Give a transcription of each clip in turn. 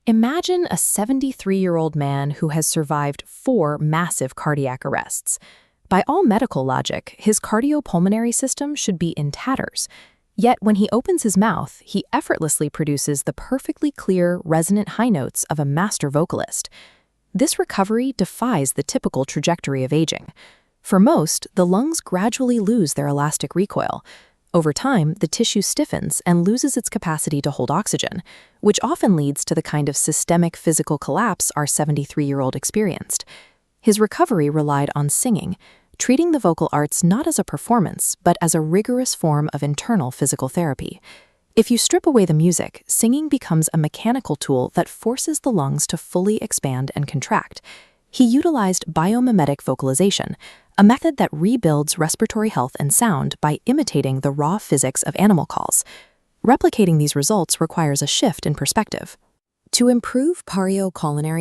Imagine a 73-year-old man who has survived 4 massive cardiac arrests. By all medical logic, his cardiopulmonary system should be in tatters. Yet when he opens his mouth, he effortlessly produces the perfectly clear, resonant high notes of a master vocalist. This recovery defies the typical trajectory of aging. For most, the lungs gradually lose their elastic recoil. Over time, the tissue stiffens and loses its capacity to hold oxygen, which often leads to the kind of systemic physical collapse our 73-year-old experienced. His recovery relied on singing, treating the vocal arts not as a performance, but as a rigorous form of internal physical therapy. If you strip away the music, singing becomes a mechanical tool that forces the lungs to fully expand and contract. He utilized biomimetic vocalization, a method that rebuilds respiratory health and sound by imitating the raw physics of animal calls. Replicating these results requires a shift in perspective. To improve parietal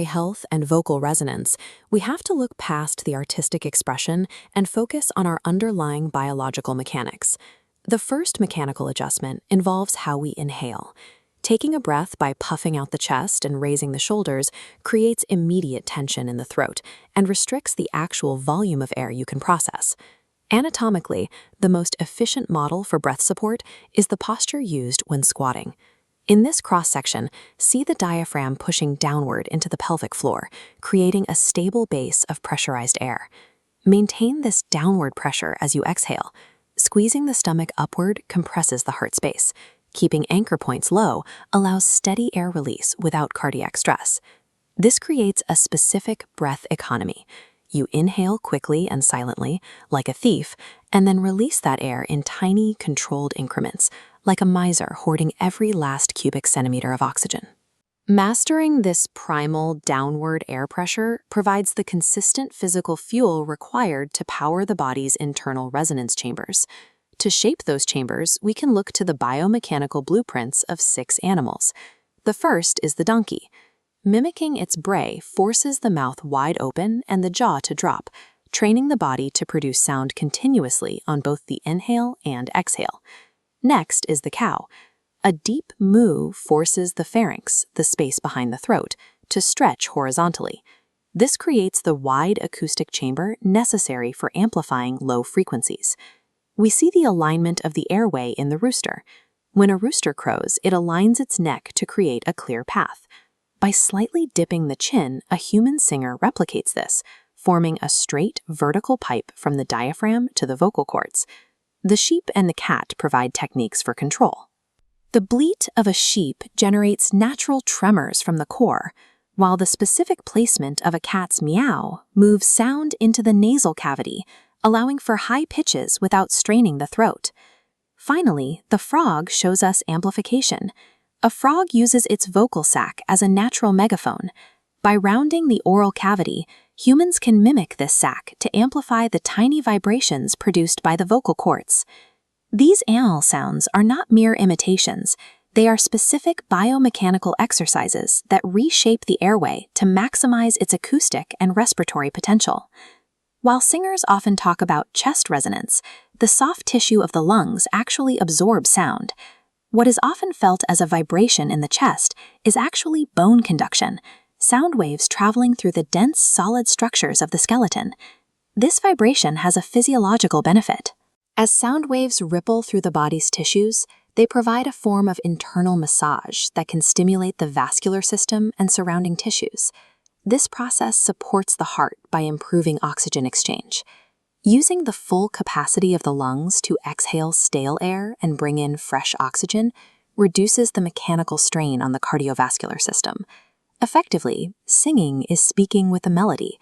health and vocal resonance, we have to look past the artistic expression and focus on our underlying biological mechanics. The first mechanical adjustment involves how we inhale. Taking a breath by puffing out the chest and raising the shoulders creates immediate tension in the throat and restricts the actual volume of air you can process. Anatomically, the most efficient model for breath support is the posture used when squatting. In this cross-section, see the diaphragm pushing downward into the pelvic floor, creating a stable base of pressurized air. Maintain this downward pressure as you exhale. Squeezing the stomach upward compresses the heart space. Keeping anchor points low allows steady air release without cardiac stress. This creates a specific breath economy. You inhale quickly and silently, like a thief, and then release that air in tiny, controlled increments, like a miser hoarding every last cubic centimeter of oxygen. Mastering this primal downward air pressure provides the consistent physical fuel required to power the body's internal resonance chambers. To shape those chambers, we can look to the biomechanical blueprints of 6 animals. The first is the donkey. Mimicking its bray forces the mouth wide open and the jaw to drop, training the body to produce sound continuously on both the inhale and exhale. Next is the cow. A deep moo forces the pharynx, the space behind the throat, to stretch horizontally. This creates the wide acoustic chamber necessary for amplifying low frequencies. We see the alignment of the airway in the rooster. When a rooster crows, it aligns its neck to create a clear path. By slightly dipping the chin, a human singer replicates this, forming a straight, vertical pipe from the diaphragm to the vocal cords. The sheep and the cat provide techniques for control. The bleat of a sheep generates natural tremors from the core, while the specific placement of a cat's meow moves sound into the nasal cavity, allowing for high pitches without straining the throat. Finally, the frog shows us amplification. A frog uses its vocal sac as a natural megaphone. By rounding the oral cavity, humans can mimic this sac to amplify the tiny vibrations produced by the vocal cords. These animal sounds are not mere imitations. They are specific biomechanical exercises that reshape the airway to maximize its acoustic and respiratory potential. While singers often talk about chest resonance, the soft tissue of the lungs actually absorbs sound. What is often felt as a vibration in the chest is actually bone conduction, sound waves traveling through the dense, solid structures of the skeleton. This vibration has a physiological benefit. As sound waves ripple through the body's tissues, they provide a form of internal massage that can stimulate the vascular system and surrounding tissues. This process supports the heart by improving oxygen exchange. Using the full capacity of the lungs to exhale stale air and bring in fresh oxygen reduces the mechanical strain on the cardiovascular system. Effectively, singing is speaking with a melody.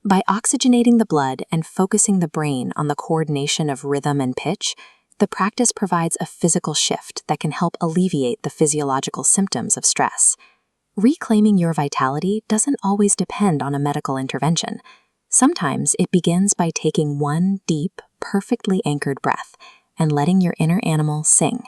By oxygenating the blood and focusing the brain on the coordination of rhythm and pitch, the practice provides a physical shift that can help alleviate the physiological symptoms of stress. Reclaiming your vitality doesn't always depend on a medical intervention. Sometimes it begins by taking one deep, perfectly anchored breath and letting your inner animal sing.